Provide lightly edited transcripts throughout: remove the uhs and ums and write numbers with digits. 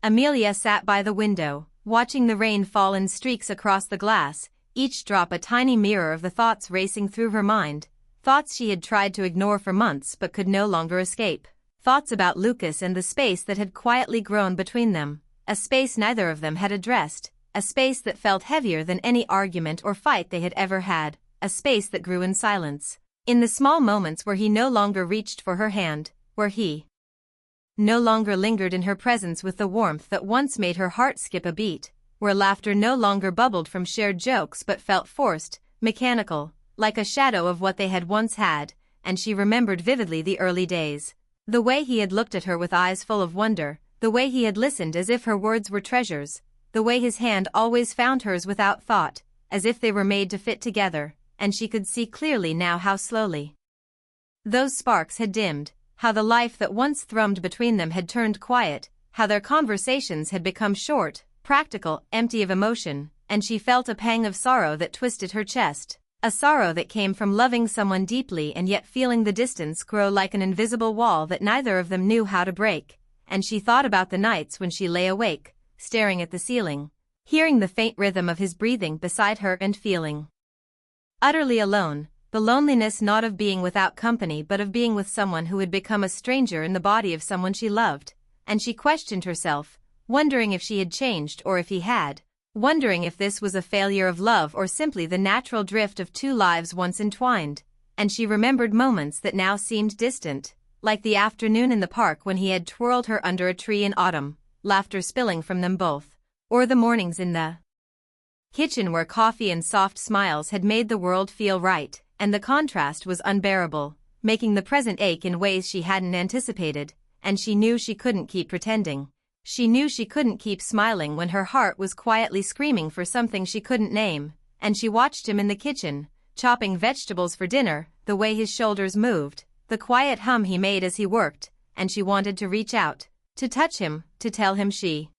Amelia sat by the window, watching the rain fall in streaks across the glass, each drop a tiny mirror of the thoughts racing through her mind, thoughts she had tried to ignore for months but could no longer escape, thoughts about Lucas and the space that had quietly grown between them, a space neither of them had addressed, a space that felt heavier than any argument or fight they had ever had, a space that grew in silence. In the small moments where he no longer reached for her hand, where he no longer lingered in her presence with the warmth that once made her heart skip a beat, where laughter no longer bubbled from shared jokes but felt forced, mechanical, like a shadow of what they had once had, and she remembered vividly the early days. The way he had looked at her with eyes full of wonder, the way he had listened as if her words were treasures, the way his hand always found hers without thought, as if they were made to fit together, and she could see clearly now how slowly those sparks had dimmed, how the life that once thrummed between them had turned quiet, how their conversations had become short, practical, empty of emotion, and she felt a pang of sorrow that twisted her chest, a sorrow that came from loving someone deeply and yet feeling the distance grow like an invisible wall that neither of them knew how to break, and she thought about the nights when she lay awake, staring at the ceiling, hearing the faint rhythm of his breathing beside her and feeling utterly alone, the loneliness not of being without company but of being with someone who had become a stranger in the body of someone she loved, and she questioned herself, wondering if she had changed or if he had, wondering if this was a failure of love or simply the natural drift of two lives once entwined, and she remembered moments that now seemed distant, like the afternoon in the park when he had twirled her under a tree in autumn, laughter spilling from them both, or the mornings in the kitchen where coffee and soft smiles had made the world feel right, and the contrast was unbearable, making the present ache in ways she hadn't anticipated, and she knew she couldn't keep pretending. She knew she couldn't keep smiling when her heart was quietly screaming for something she couldn't name, and she watched him in the kitchen, chopping vegetables for dinner, the way his shoulders moved, the quiet hum he made as he worked, and she wanted to reach out, to touch him, to tell him she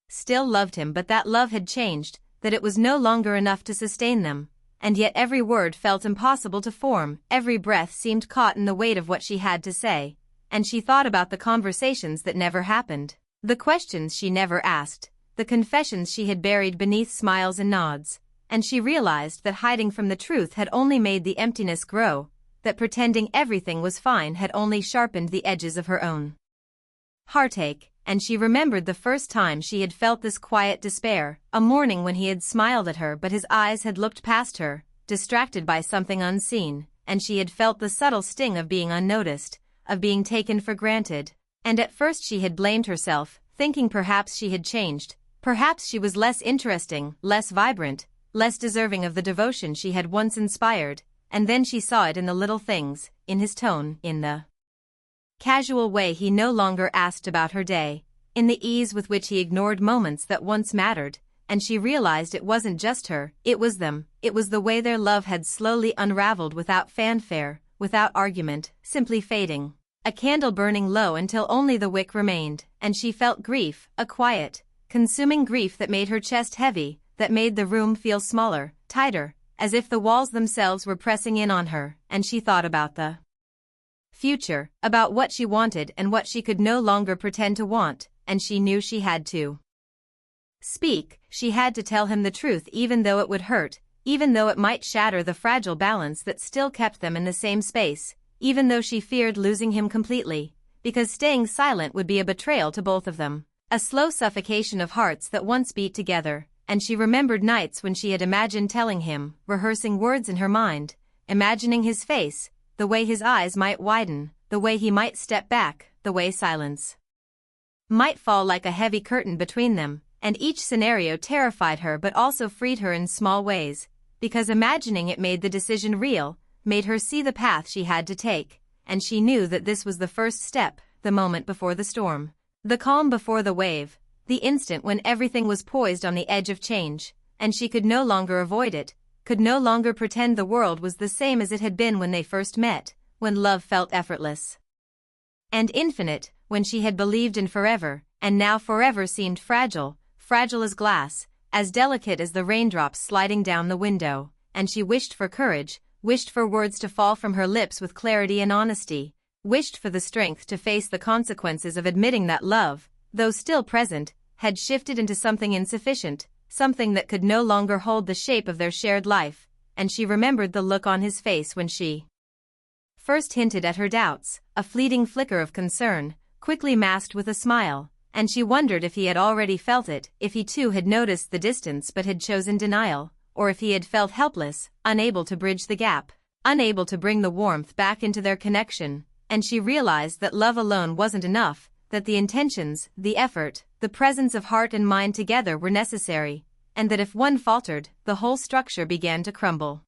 still loved him but that love had changed, that it was no longer enough to sustain them, and yet every word felt impossible to form, every breath seemed caught in the weight of what she had to say, and she thought about the conversations that never happened, the questions she never asked, the confessions she had buried beneath smiles and nods, and she realized that hiding from the truth had only made the emptiness grow, that pretending everything was fine had only sharpened the edges of her own heartache. And she remembered the first time she had felt this quiet despair, a morning when he had smiled at her but his eyes had looked past her, distracted by something unseen, and she had felt the subtle sting of being unnoticed, of being taken for granted, and at first she had blamed herself, thinking perhaps she had changed, perhaps she was less interesting, less vibrant, less deserving of the devotion she had once inspired, and then she saw it in the little things, in his tone, in the casual way he no longer asked about her day, in the ease with which he ignored moments that once mattered, and she realized it wasn't just her, it was them, it was the way their love had slowly unraveled without fanfare, without argument, simply fading. A candle burning low until only the wick remained, and she felt grief, a quiet, consuming grief that made her chest heavy, that made the room feel smaller, tighter, as if the walls themselves were pressing in on her, and she thought about the future, about what she wanted and what she could no longer pretend to want, and she knew she had to speak, she had to tell him the truth even though it would hurt, even though it might shatter the fragile balance that still kept them in the same space, even though she feared losing him completely, because staying silent would be a betrayal to both of them, a slow suffocation of hearts that once beat together, and she remembered nights when she had imagined telling him, rehearsing words in her mind, imagining his face, the way his eyes might widen, the way he might step back, the way silence might fall like a heavy curtain between them, and each scenario terrified her but also freed her in small ways, because imagining it made the decision real, made her see the path she had to take, and she knew that this was the first step, the moment before the storm, the calm before the wave, the instant when everything was poised on the edge of change, and she could no longer avoid it, could no longer pretend the world was the same as it had been when they first met, when love felt effortless and infinite, when she had believed in forever, and now forever seemed fragile, fragile as glass, as delicate as the raindrops sliding down the window, and she wished for courage, wished for words to fall from her lips with clarity and honesty, wished for the strength to face the consequences of admitting that love, though still present, had shifted into something insufficient, something that could no longer hold the shape of their shared life, and she remembered the look on his face when she first hinted at her doubts, a fleeting flicker of concern, quickly masked with a smile, and she wondered if he had already felt it, if he too had noticed the distance but had chosen denial, or if he had felt helpless, unable to bridge the gap, unable to bring the warmth back into their connection, and she realized that love alone wasn't enough, that the intentions, the effort, the presence of heart and mind together were necessary, and that if one faltered, the whole structure began to crumble.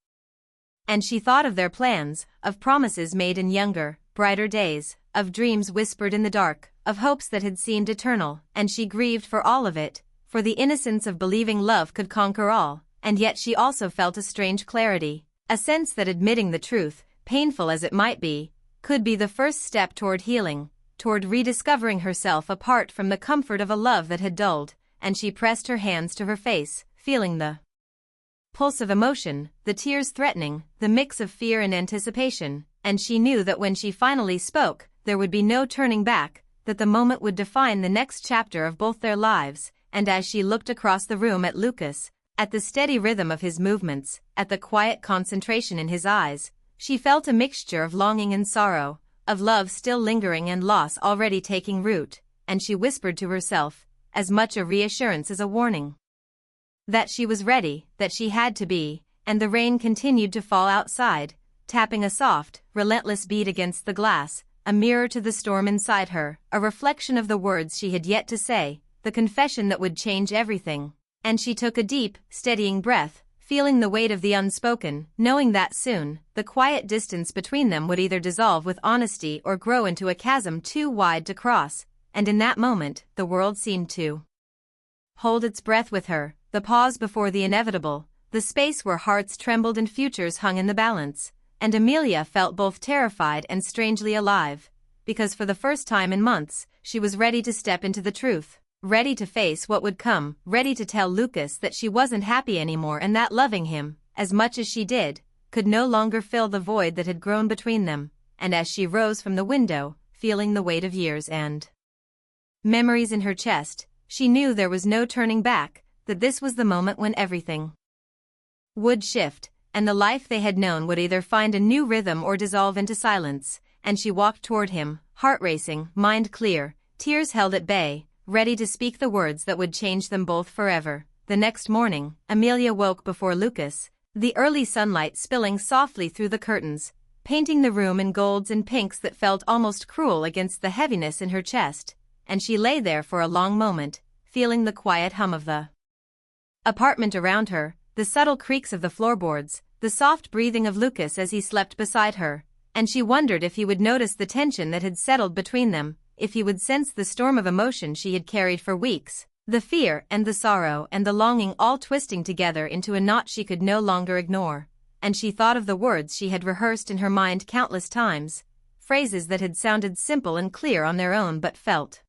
And she thought of their plans, of promises made in younger, brighter days, of dreams whispered in the dark, of hopes that had seemed eternal, and she grieved for all of it, for the innocence of believing love could conquer all, and yet she also felt a strange clarity, a sense that admitting the truth, painful as it might be, could be the first step toward healing, toward rediscovering herself apart from the comfort of a love that had dulled, and she pressed her hands to her face, feeling the pulse of emotion, the tears threatening, the mix of fear and anticipation, and she knew that when she finally spoke, there would be no turning back, that the moment would define the next chapter of both their lives, and as she looked across the room at Lucas, at the steady rhythm of his movements, at the quiet concentration in his eyes, she felt a mixture of longing and sorrow, of love still lingering and loss already taking root, and she whispered to herself, as much a reassurance as a warning, that she was ready, that she had to be, and the rain continued to fall outside, tapping a soft, relentless beat against the glass, a mirror to the storm inside her, a reflection of the words she had yet to say, the confession that would change everything, and she took a deep, steadying breath, feeling the weight of the unspoken, knowing that soon, the quiet distance between them would either dissolve with honesty or grow into a chasm too wide to cross, and in that moment, the world seemed to hold its breath with her, the pause before the inevitable, the space where hearts trembled and futures hung in the balance, and Amelia felt both terrified and strangely alive, because for the first time in months, she was ready to step into the truth, ready to face what would come, ready to tell Lucas that she wasn't happy anymore and that loving him, as much as she did, could no longer fill the void that had grown between them, and as she rose from the window, feeling the weight of years and memories in her chest, she knew there was no turning back, that this was the moment when everything would shift, and the life they had known would either find a new rhythm or dissolve into silence, and she walked toward him, heart racing, mind clear, tears held at bay, ready to speak the words that would change them both forever. The next morning, Amelia woke before Lucas, the early sunlight spilling softly through the curtains, painting the room in golds and pinks that felt almost cruel against the heaviness in her chest, and she lay there for a long moment, feeling the quiet hum of the apartment around her, the subtle creaks of the floorboards, the soft breathing of Lucas as he slept beside her, and she wondered if he would notice the tension that had settled between them, if he would sense the storm of emotion she had carried for weeks, the fear and the sorrow and the longing all twisting together into a knot she could no longer ignore, and she thought of the words she had rehearsed in her mind countless times, phrases that had sounded simple and clear on their own but felt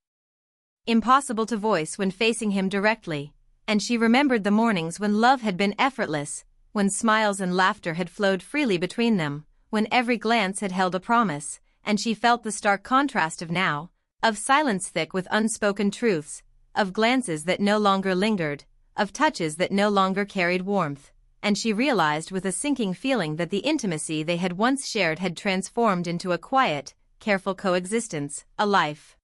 impossible to voice when facing him directly, and she remembered the mornings when love had been effortless, when smiles and laughter had flowed freely between them, when every glance had held a promise, and she felt the stark contrast of now, of silence thick with unspoken truths, of glances that no longer lingered, of touches that no longer carried warmth, and she realized with a sinking feeling that the intimacy they had once shared had transformed into a quiet, careful coexistence, a life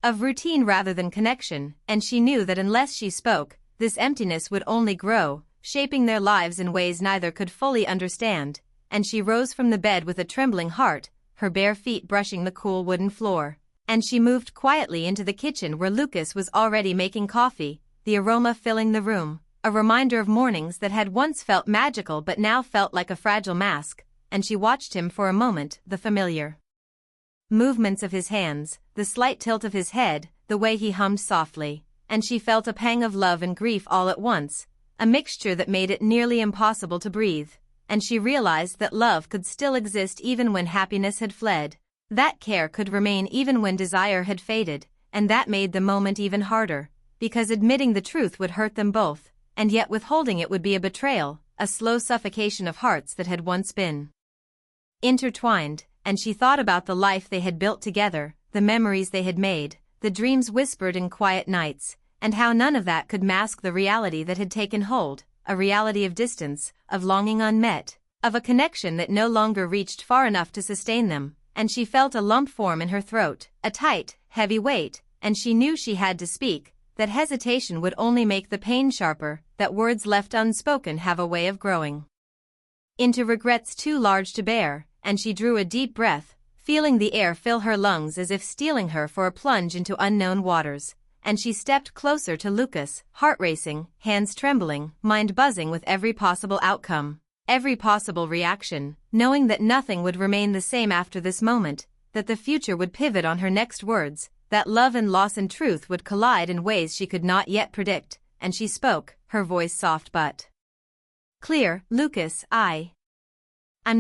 of routine rather than connection, and she knew that unless she spoke, this emptiness would only grow, shaping their lives in ways neither could fully understand, and she rose from the bed with a trembling heart, her bare feet brushing the cool wooden floor, and she moved quietly into the kitchen where Lucas was already making coffee, the aroma filling the room, a reminder of mornings that had once felt magical but now felt like a fragile mask, and she watched him for a moment, the familiar movements of his hands, the slight tilt of his head, the way he hummed softly, and she felt a pang of love and grief all at once, a mixture that made it nearly impossible to breathe, and she realized that love could still exist even when happiness had fled, that care could remain even when desire had faded, and that made the moment even harder, because admitting the truth would hurt them both, and yet withholding it would be a betrayal, a slow suffocation of hearts that had once been intertwined, and she thought about the life they had built together, the memories they had made, the dreams whispered in quiet nights, and how none of that could mask the reality that had taken hold, a reality of distance, of longing unmet, of a connection that no longer reached far enough to sustain them, and she felt a lump form in her throat, a tight, heavy weight, and she knew she had to speak, that hesitation would only make the pain sharper, that words left unspoken have a way of growing into regrets too large to bear, and she drew a deep breath, feeling the air fill her lungs as if steeling her for a plunge into unknown waters, and she stepped closer to Lucas, heart racing, hands trembling, mind buzzing with every possible outcome, every possible reaction, knowing that nothing would remain the same after this moment, that the future would pivot on her next words, that love and loss and truth would collide in ways she could not yet predict, and she spoke, her voice soft but clear, "Lucas, I'm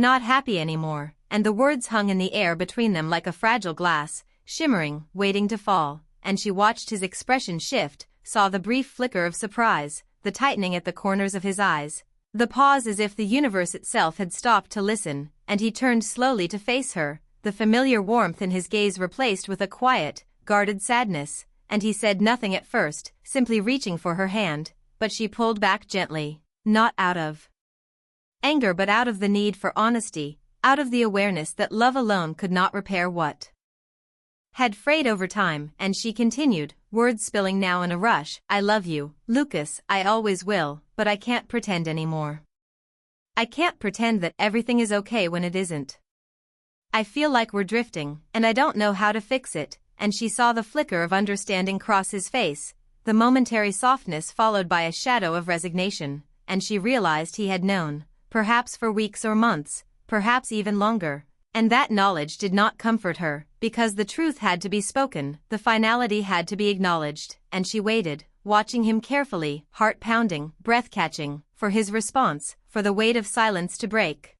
not happy anymore," and the words hung in the air between them like a fragile glass, shimmering, waiting to fall, and she watched his expression shift, saw the brief flicker of surprise, the tightening at the corners of his eyes, the pause as if the universe itself had stopped to listen, and he turned slowly to face her, the familiar warmth in his gaze replaced with a quiet, guarded sadness, and he said nothing at first, simply reaching for her hand, but she pulled back gently, not out of anger but out of the need for honesty, out of the awareness that love alone could not repair what had frayed over time, and she continued, words spilling now in a rush, "I love you, Lucas, I always will, but I can't pretend anymore. I can't pretend that everything is okay when it isn't. I feel like we're drifting, and I don't know how to fix it," and she saw the flicker of understanding cross his face, the momentary softness followed by a shadow of resignation, and she realized he had known, perhaps for weeks or months, perhaps even longer, and that knowledge did not comfort her, because the truth had to be spoken, the finality had to be acknowledged, and she waited, watching him carefully, heart pounding, breath catching, for his response, for the weight of silence to break,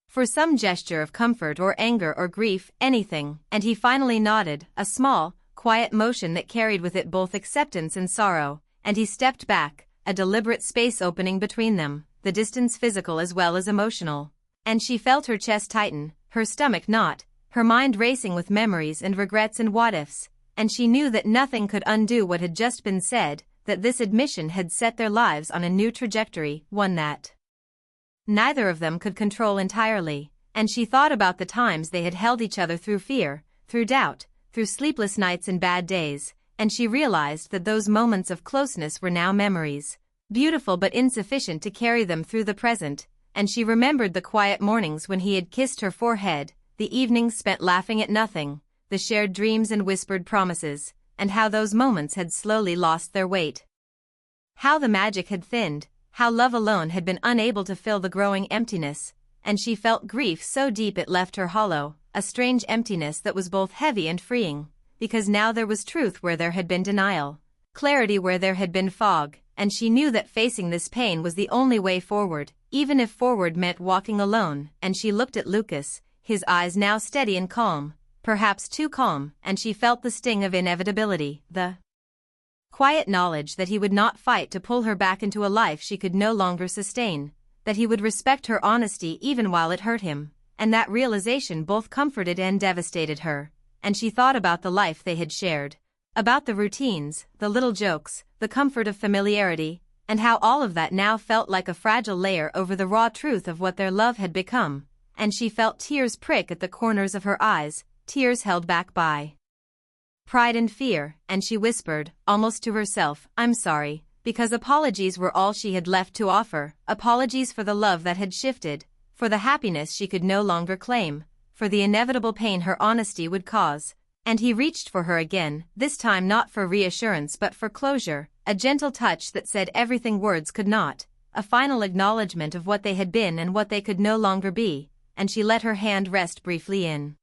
for some gesture of comfort or anger or grief, anything, and he finally nodded, a small, quiet motion that carried with it both acceptance and sorrow, and he stepped back, a deliberate space opening between them, the distance physical as well as emotional, and she felt her chest tighten, her stomach knot, her mind racing with memories and regrets and what-ifs, and she knew that nothing could undo what had just been said, that this admission had set their lives on a new trajectory, one that neither of them could control entirely, and she thought about the times they had held each other through fear, through doubt, through sleepless nights and bad days, and she realized that those moments of closeness were now memories, beautiful but insufficient to carry them through the present, and she remembered the quiet mornings when he had kissed her forehead, the evenings spent laughing at nothing, the shared dreams and whispered promises, and how those moments had slowly lost their weight. How the magic had thinned, how love alone had been unable to fill the growing emptiness, and she felt grief so deep it left her hollow, a strange emptiness that was both heavy and freeing, because now there was truth where there had been denial, clarity where there had been fog, and she knew that facing this pain was the only way forward, even if forward meant walking alone, and she looked at Lucas, his eyes now steady and calm, perhaps too calm, and she felt the sting of inevitability, the quiet knowledge that he would not fight to pull her back into a life she could no longer sustain, that he would respect her honesty even while it hurt him, and that realization both comforted and devastated her, and she thought about the life they had shared, about the routines, the little jokes, the comfort of familiarity, and how all of that now felt like a fragile layer over the raw truth of what their love had become, and she felt tears prick at the corners of her eyes, tears held back by pride and fear, and she whispered, almost to herself, "I'm sorry," because apologies were all she had left to offer, apologies for the love that had shifted, for the happiness she could no longer claim, for the inevitable pain her honesty would cause. And he reached for her again, this time not for reassurance but for closure, a gentle touch that said everything words could not, a final acknowledgement of what they had been and what they could no longer be, and she let her hand rest briefly in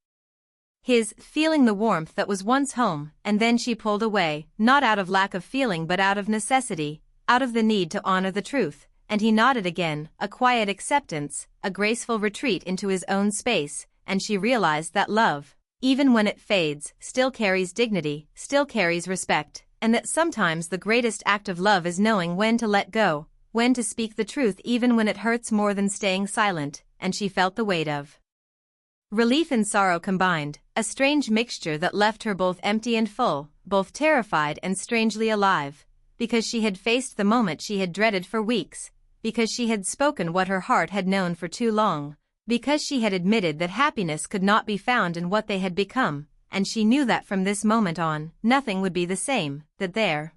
his, feeling the warmth that was once home, and then she pulled away, not out of lack of feeling but out of necessity, out of the need to honor the truth, and he nodded again, a quiet acceptance, a graceful retreat into his own space, and she realized that love, even when it fades, still carries dignity, still carries respect, and that sometimes the greatest act of love is knowing when to let go, when to speak the truth even when it hurts more than staying silent, and she felt the weight of relief and sorrow combined, a strange mixture that left her both empty and full, both terrified and strangely alive, because she had faced the moment she had dreaded for weeks, because she had spoken what her heart had known for too long, because she had admitted that happiness could not be found in what they had become, and she knew that from this moment on, nothing would be the same, that their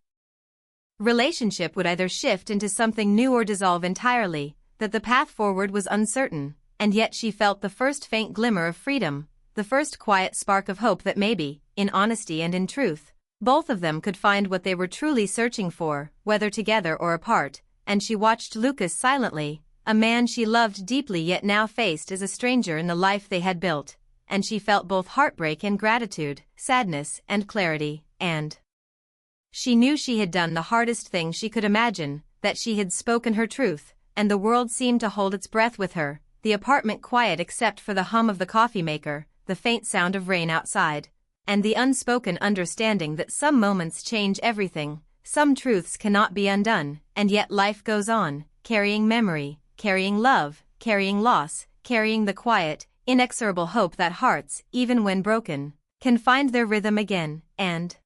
relationship would either shift into something new or dissolve entirely, that the path forward was uncertain, and yet she felt the first faint glimmer of freedom, the first quiet spark of hope that maybe, in honesty and in truth, both of them could find what they were truly searching for, whether together or apart, and she watched Lucas silently, a man she loved deeply yet now faced as a stranger in the life they had built, and she felt both heartbreak and gratitude, sadness and clarity, and she knew she had done the hardest thing she could imagine, that she had spoken her truth, and the world seemed to hold its breath with her, the apartment quiet except for the hum of the coffee maker, the faint sound of rain outside, and the unspoken understanding that some moments change everything, some truths cannot be undone, and yet life goes on, carrying memory, carrying love, carrying loss, carrying the quiet, inexorable hope that hearts, even when broken, can find their rhythm again, and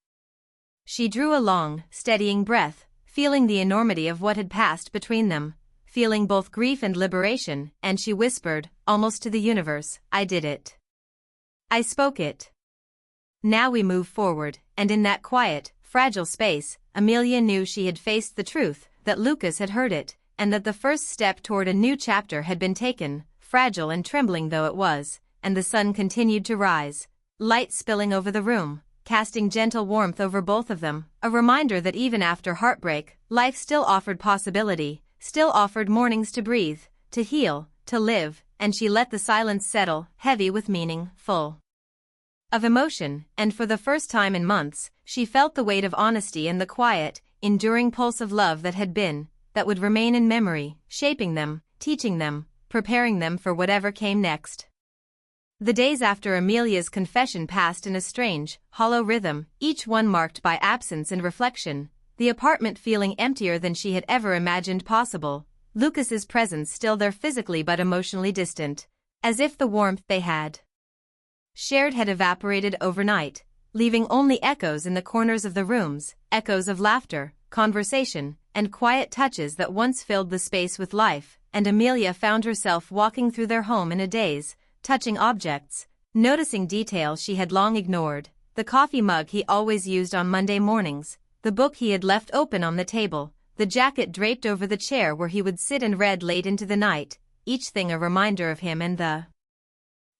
she drew a long, steadying breath, feeling the enormity of what had passed between them, feeling both grief and liberation, and she whispered, almost to the universe, I did it. I spoke it. Now we move forward, and in that quiet, fragile space, Amelia knew she had faced the truth, that Lucas had heard it, and that the first step toward a new chapter had been taken, fragile and trembling though it was, and the sun continued to rise, light spilling over the room, casting gentle warmth over both of them, a reminder that even after heartbreak, life still offered possibility, still offered mornings to breathe, to heal, to live, and she let the silence settle, heavy with meaning, full of emotion, and for the first time in months, she felt the weight of honesty and the quiet, enduring pulse of love that had been, that would remain in memory, shaping them, teaching them, preparing them for whatever came next. The days after Amelia's confession passed in a strange, hollow rhythm, each one marked by absence and reflection, the apartment feeling emptier than she had ever imagined possible, Lucas's presence still there physically but emotionally distant, as if the warmth they had shared had evaporated overnight, leaving only echoes in the corners of the rooms, echoes of laughter, conversation, and quiet touches that once filled the space with life, and Amelia found herself walking through their home in a daze, touching objects, noticing details she had long ignored, the coffee mug he always used on Monday mornings, the book he had left open on the table, the jacket draped over the chair where he would sit and read late into the night, each thing a reminder of him and the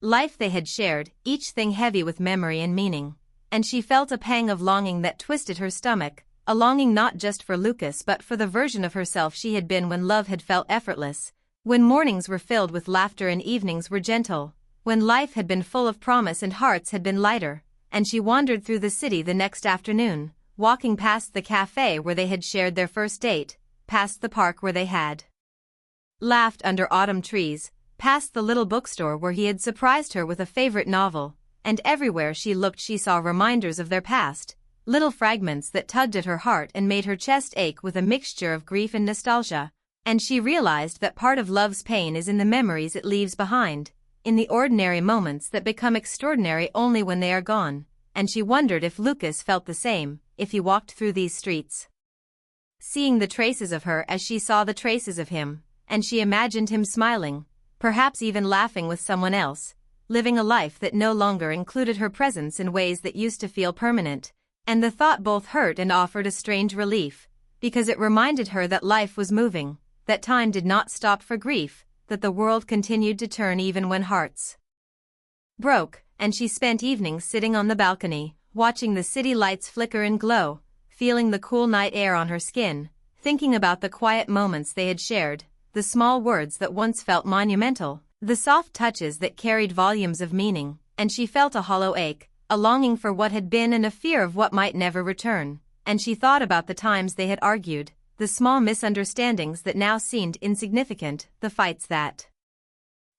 life they had shared, each thing heavy with memory and meaning. And she felt a pang of longing that twisted her stomach, a longing not just for Lucas but for the version of herself she had been when love had felt effortless, when mornings were filled with laughter and evenings were gentle, when life had been full of promise and hearts had been lighter, and she wandered through the city the next afternoon, walking past the cafe where they had shared their first date, past the park where they had laughed under autumn trees, past the little bookstore where he had surprised her with a favorite novel, and everywhere she looked she saw reminders of their past, little fragments that tugged at her heart and made her chest ache with a mixture of grief and nostalgia, and she realized that part of love's pain is in the memories it leaves behind, in the ordinary moments that become extraordinary only when they are gone, and she wondered if Lucas felt the same, if he walked through these streets, seeing the traces of her as she saw the traces of him, and she imagined him smiling, perhaps even laughing with someone else, living a life that no longer included her presence in ways that used to feel permanent, and the thought both hurt and offered a strange relief, because it reminded her that life was moving, that time did not stop for grief, that the world continued to turn even when hearts broke, and she spent evenings sitting on the balcony, watching the city lights flicker and glow, feeling the cool night air on her skin, thinking about the quiet moments they had shared, the small words that once felt monumental, the soft touches that carried volumes of meaning, and she felt a hollow ache, a longing for what had been and a fear of what might never return, and she thought about the times they had argued, the small misunderstandings that now seemed insignificant, the fights that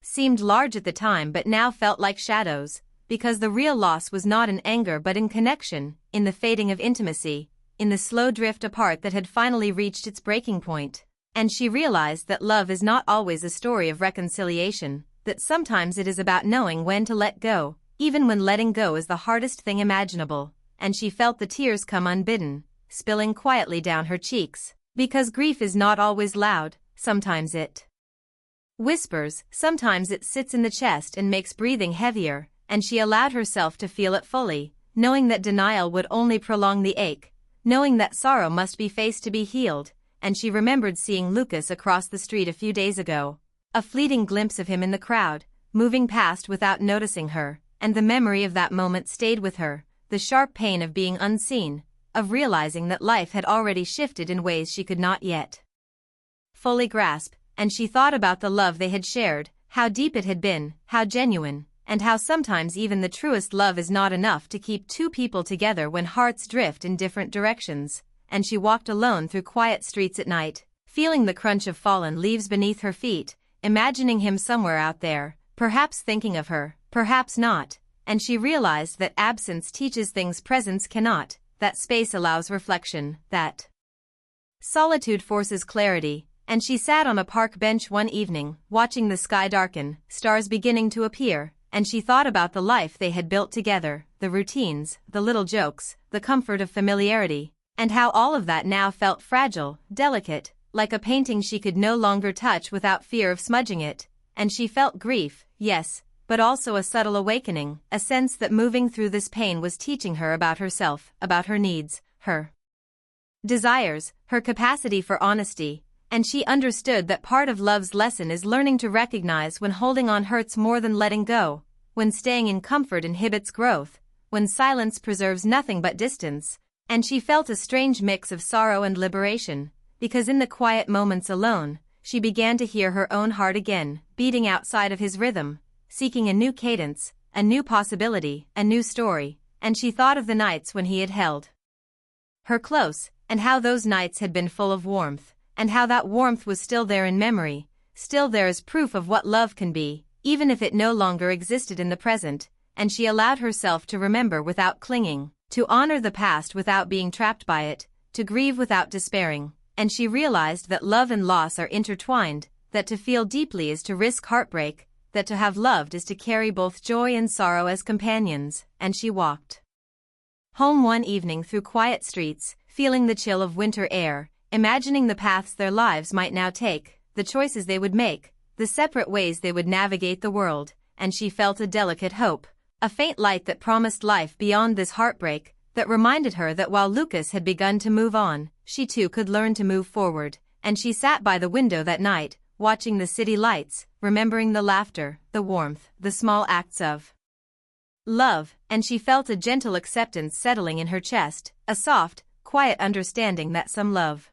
seemed large at the time but now felt like shadows, because the real loss was not in anger but in connection, in the fading of intimacy, in the slow drift apart that had finally reached its breaking point. And she realized that love is not always a story of reconciliation, that sometimes it is about knowing when to let go, even when letting go is the hardest thing imaginable, and she felt the tears come unbidden, spilling quietly down her cheeks. Because grief is not always loud, sometimes it whispers, sometimes it sits in the chest and makes breathing heavier, and she allowed herself to feel it fully, knowing that denial would only prolong the ache, knowing that sorrow must be faced to be healed, and she remembered seeing Lucas across the street a few days ago, a fleeting glimpse of him in the crowd, moving past without noticing her, and the memory of that moment stayed with her, the sharp pain of being unseen, of realizing that life had already shifted in ways she could not yet fully grasp, and she thought about the love they had shared, how deep it had been, how genuine, and how sometimes even the truest love is not enough to keep two people together when hearts drift in different directions, and she walked alone through quiet streets at night, feeling the crunch of fallen leaves beneath her feet, imagining him somewhere out there, perhaps thinking of her, perhaps not, and she realized that absence teaches things presence cannot, that space allows reflection, that solitude forces clarity, and she sat on a park bench one evening, watching the sky darken, stars beginning to appear, and she thought about the life they had built together, the routines, the little jokes, the comfort of familiarity, and how all of that now felt fragile, delicate, like a painting she could no longer touch without fear of smudging it, and she felt grief, yes, but also a subtle awakening, a sense that moving through this pain was teaching her about herself, about her needs, her desires, her capacity for honesty, and she understood that part of love's lesson is learning to recognize when holding on hurts more than letting go, when staying in comfort inhibits growth, when silence preserves nothing but distance, and she felt a strange mix of sorrow and liberation, because in the quiet moments alone, she began to hear her own heart again, beating outside of his rhythm, seeking a new cadence, a new possibility, a new story, and she thought of the nights when he had held her close, and how those nights had been full of warmth, and how that warmth was still there in memory, still there as proof of what love can be, even if it no longer existed in the present, and she allowed herself to remember without clinging, to honor the past without being trapped by it, to grieve without despairing, and she realized that love and loss are intertwined, that to feel deeply is to risk heartbreak, that to have loved is to carry both joy and sorrow as companions, and she walked home one evening through quiet streets, feeling the chill of winter air, imagining the paths their lives might now take, the choices they would make, the separate ways they would navigate the world, and she felt a delicate hope, a faint light that promised life beyond this heartbreak, that reminded her that while Lucas had begun to move on, she too could learn to move forward, and she sat by the window that night, watching the city lights, remembering the laughter, the warmth, the small acts of love, and she felt a gentle acceptance settling in her chest, a soft, quiet understanding that some love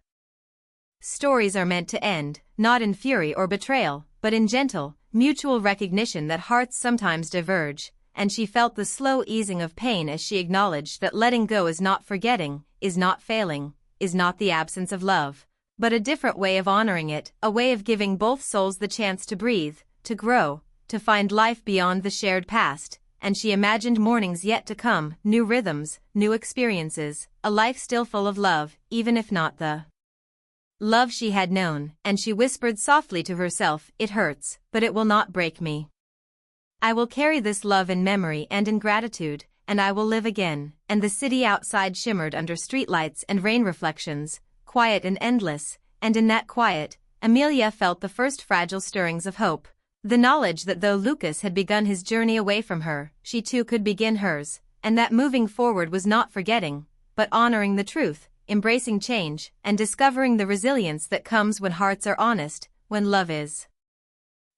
stories are meant to end, not in fury or betrayal, but in gentle, mutual recognition that hearts sometimes diverge, and she felt the slow easing of pain as she acknowledged that letting go is not forgetting, is not failing, is not the absence of love, but a different way of honoring it, a way of giving both souls the chance to breathe, to grow, to find life beyond the shared past, and she imagined mornings yet to come, new rhythms, new experiences, a life still full of love, even if not the love she had known, and she whispered softly to herself, "It hurts, but it will not break me. I will carry this love in memory and in gratitude, and I will live again." And the city outside shimmered under streetlights and rain reflections, quiet and endless, and in that quiet, Amelia felt the first fragile stirrings of hope, the knowledge that though Lucas had begun his journey away from her, she too could begin hers, and that moving forward was not forgetting, but honoring the truth, embracing change, and discovering the resilience that comes when hearts are honest, when love is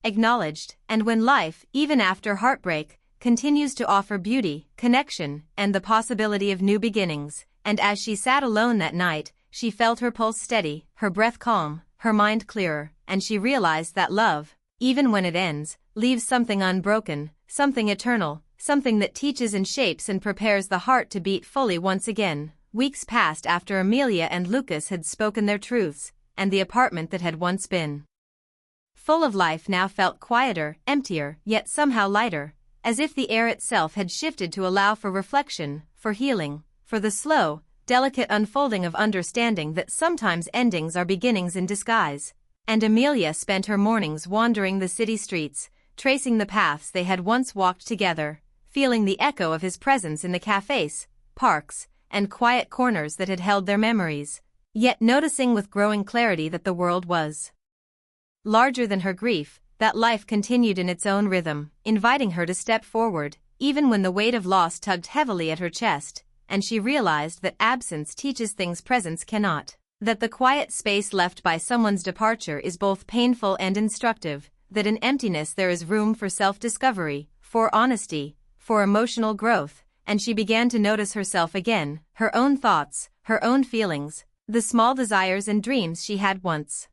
acknowledged, and when life, even after heartbreak, continues to offer beauty, connection, and the possibility of new beginnings. And as she sat alone that night, she felt her pulse steady, her breath calm, her mind clearer, and she realized that love, even when it ends, leaves something unbroken, something eternal, something that teaches and shapes and prepares the heart to beat fully once again. Weeks passed after Amelia and Lucas had spoken their truths, and the apartment that had once been full of life now felt quieter, emptier, yet somehow lighter, as if the air itself had shifted to allow for reflection, for healing, for the slow, delicate unfolding of understanding that sometimes endings are beginnings in disguise. And Amelia spent her mornings wandering the city streets, tracing the paths they had once walked together, feeling the echo of his presence in the cafes, parks, and quiet corners that had held their memories, yet noticing with growing clarity that the world was larger than her grief, that life continued in its own rhythm, inviting her to step forward, even when the weight of loss tugged heavily at her chest, and she realized that absence teaches things presence cannot, that the quiet space left by someone's departure is both painful and instructive, that in emptiness there is room for self-discovery, for honesty, for emotional growth, and she began to notice herself again, her own thoughts, her own feelings, the small desires and dreams she had once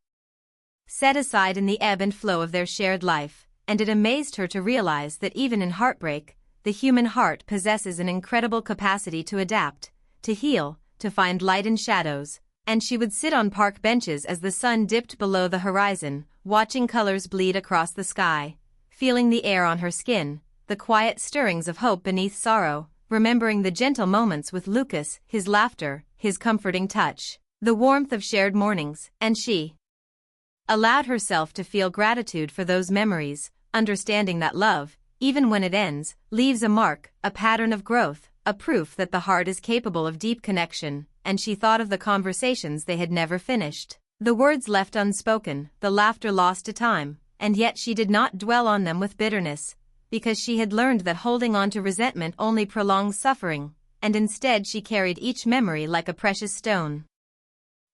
set aside in the ebb and flow of their shared life, and it amazed her to realize that even in heartbreak, the human heart possesses an incredible capacity to adapt, to heal, to find light in shadows, and she would sit on park benches as the sun dipped below the horizon, watching colors bleed across the sky, feeling the air on her skin, the quiet stirrings of hope beneath sorrow, remembering the gentle moments with Lucas, his laughter, his comforting touch, the warmth of shared mornings, and she allowed herself to feel gratitude for those memories, understanding that love, even when it ends, leaves a mark, a pattern of growth, a proof that the heart is capable of deep connection, and she thought of the conversations they had never finished, the words left unspoken, the laughter lost to time, and yet she did not dwell on them with bitterness, because she had learned that holding on to resentment only prolongs suffering, and instead she carried each memory like a precious stone,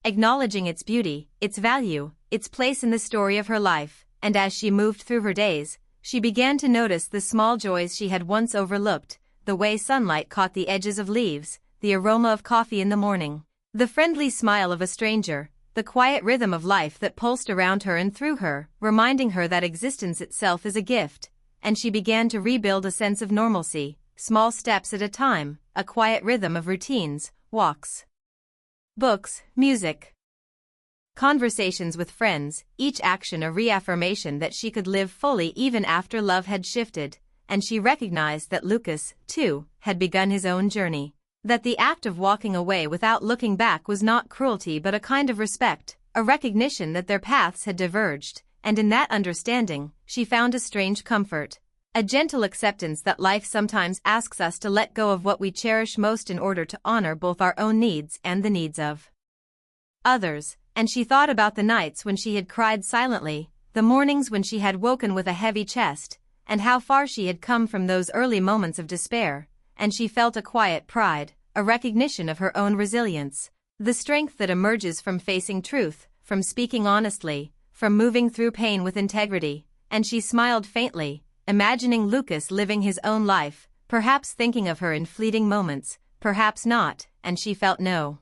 acknowledging its beauty, its value, its place in the story of her life, and as she moved through her days, she began to notice the small joys she had once overlooked, the way sunlight caught the edges of leaves, the aroma of coffee in the morning, the friendly smile of a stranger, the quiet rhythm of life that pulsed around her and through her, reminding her that existence itself is a gift, and she began to rebuild a sense of normalcy, small steps at a time, a quiet rhythm of routines, walks, books, music, conversations with friends, each action a reaffirmation that she could live fully even after love had shifted, and she recognized that Lucas, too, had begun his own journey, that the act of walking away without looking back was not cruelty but a kind of respect, a recognition that their paths had diverged, and in that understanding, she found a strange comfort, a gentle acceptance that life sometimes asks us to let go of what we cherish most in order to honor both our own needs and the needs of others. And she thought about the nights when she had cried silently, the mornings when she had woken with a heavy chest, and how far she had come from those early moments of despair, and she felt a quiet pride, a recognition of her own resilience, the strength that emerges from facing truth, from speaking honestly, from moving through pain with integrity, and she smiled faintly, imagining Lucas living his own life, perhaps thinking of her in fleeting moments, perhaps not, and she felt no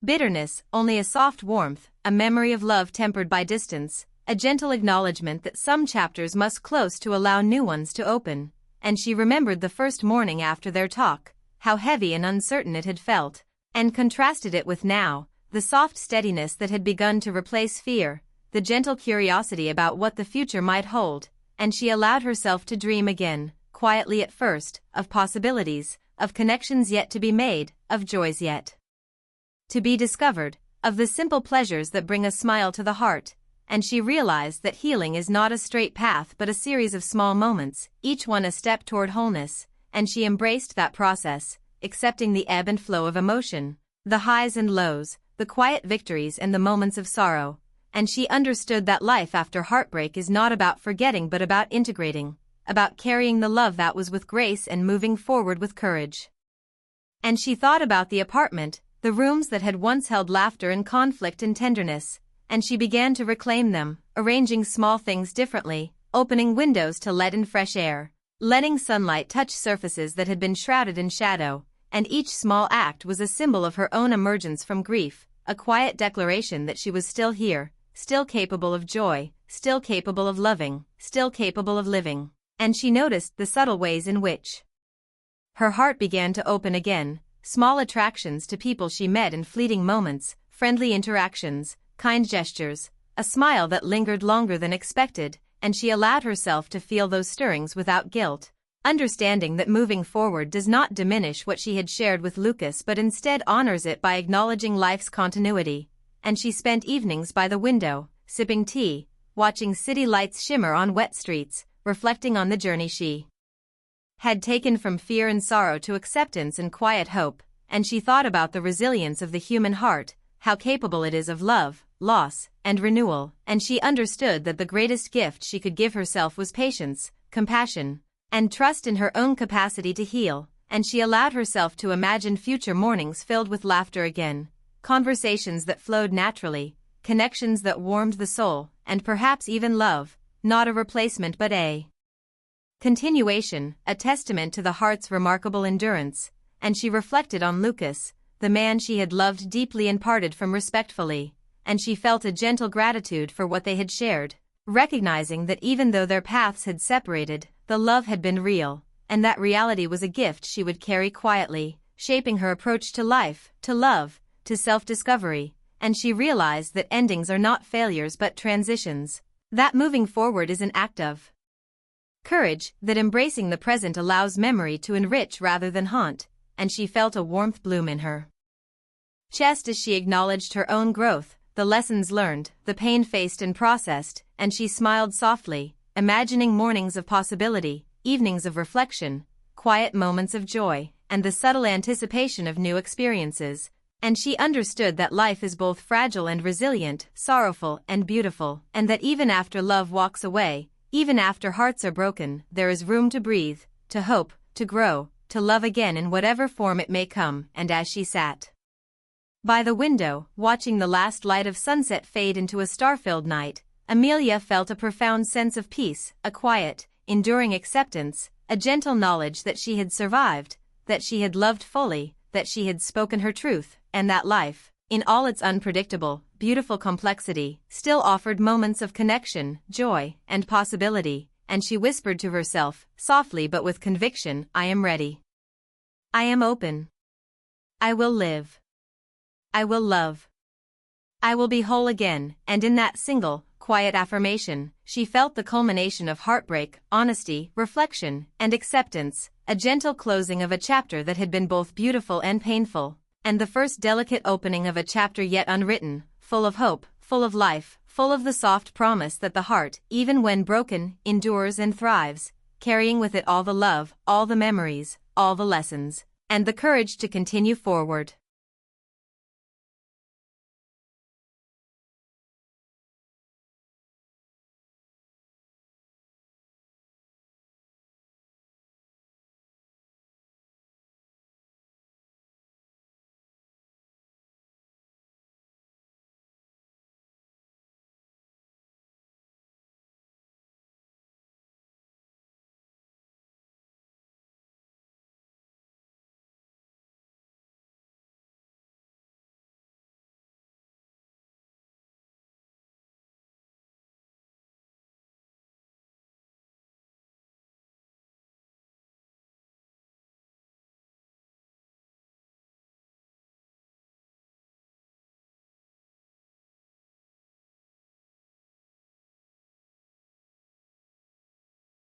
bitterness, only a soft warmth, a memory of love tempered by distance, a gentle acknowledgement that some chapters must close to allow new ones to open, and she remembered the first morning after their talk, how heavy and uncertain it had felt, and contrasted it with now, the soft steadiness that had begun to replace fear, the gentle curiosity about what the future might hold, and she allowed herself to dream again, quietly at first, of possibilities, of connections yet to be made, of joys yet to be discovered, of the simple pleasures that bring a smile to the heart, and she realized that healing is not a straight path but a series of small moments, each one a step toward wholeness, and she embraced that process, accepting the ebb and flow of emotion, the highs and lows, the quiet victories and the moments of sorrow, and she understood that life after heartbreak is not about forgetting but about integrating, about carrying the love that was with grace and moving forward with courage. And she thought about the apartment, the rooms that had once held laughter and conflict and tenderness, and she began to reclaim them, arranging small things differently, opening windows to let in fresh air, letting sunlight touch surfaces that had been shrouded in shadow, and each small act was a symbol of her own emergence from grief, a quiet declaration that she was still here, still capable of joy, still capable of loving, still capable of living, and she noticed the subtle ways in which her heart began to open again, small attractions to people she met in fleeting moments, friendly interactions, kind gestures, a smile that lingered longer than expected, and she allowed herself to feel those stirrings without guilt, understanding that moving forward does not diminish what she had shared with Lucas but instead honors it by acknowledging life's continuity, and she spent evenings by the window, sipping tea, watching city lights shimmer on wet streets, reflecting on the journey she had taken from fear and sorrow to acceptance and quiet hope, and she thought about the resilience of the human heart, how capable it is of love, loss, and renewal, and she understood that the greatest gift she could give herself was patience, compassion, and trust in her own capacity to heal, and she allowed herself to imagine future mornings filled with laughter again, conversations that flowed naturally, connections that warmed the soul, and perhaps even love, not a replacement but a continuation, a testament to the heart's remarkable endurance, and she reflected on Lucas, the man she had loved deeply and parted from respectfully, and she felt a gentle gratitude for what they had shared, recognizing that even though their paths had separated, the love had been real, and that reality was a gift she would carry quietly, shaping her approach to life, to love, to self-discovery, and she realized that endings are not failures but transitions, that moving forward is an act of courage, that embracing the present allows memory to enrich rather than haunt, and she felt a warmth bloom in her chest as she acknowledged her own growth, the lessons learned, the pain faced and processed, and she smiled softly, imagining mornings of possibility, evenings of reflection, quiet moments of joy, and the subtle anticipation of new experiences, and she understood that life is both fragile and resilient, sorrowful and beautiful, and that even after love walks away, even after hearts are broken, there is room to breathe, to hope, to grow, to love again in whatever form it may come. And as she sat by the window, watching the last light of sunset fade into a star-filled night, Amelia felt a profound sense of peace, a quiet, enduring acceptance, a gentle knowledge that she had survived, that she had loved fully, that she had spoken her truth, and that life, in all its unpredictable, beautiful complexity, still offered moments of connection, joy, and possibility, and she whispered to herself, softly but with conviction, I am ready. I am open. I will live. I will love. I will be whole again, and in that single, quiet affirmation, she felt the culmination of heartbreak, honesty, reflection, and acceptance, a gentle closing of a chapter that had been both beautiful and painful, and the first delicate opening of a chapter yet unwritten, full of hope, full of life, full of the soft promise that the heart, even when broken, endures and thrives, carrying with it all the love, all the memories, all the lessons, and the courage to continue forward.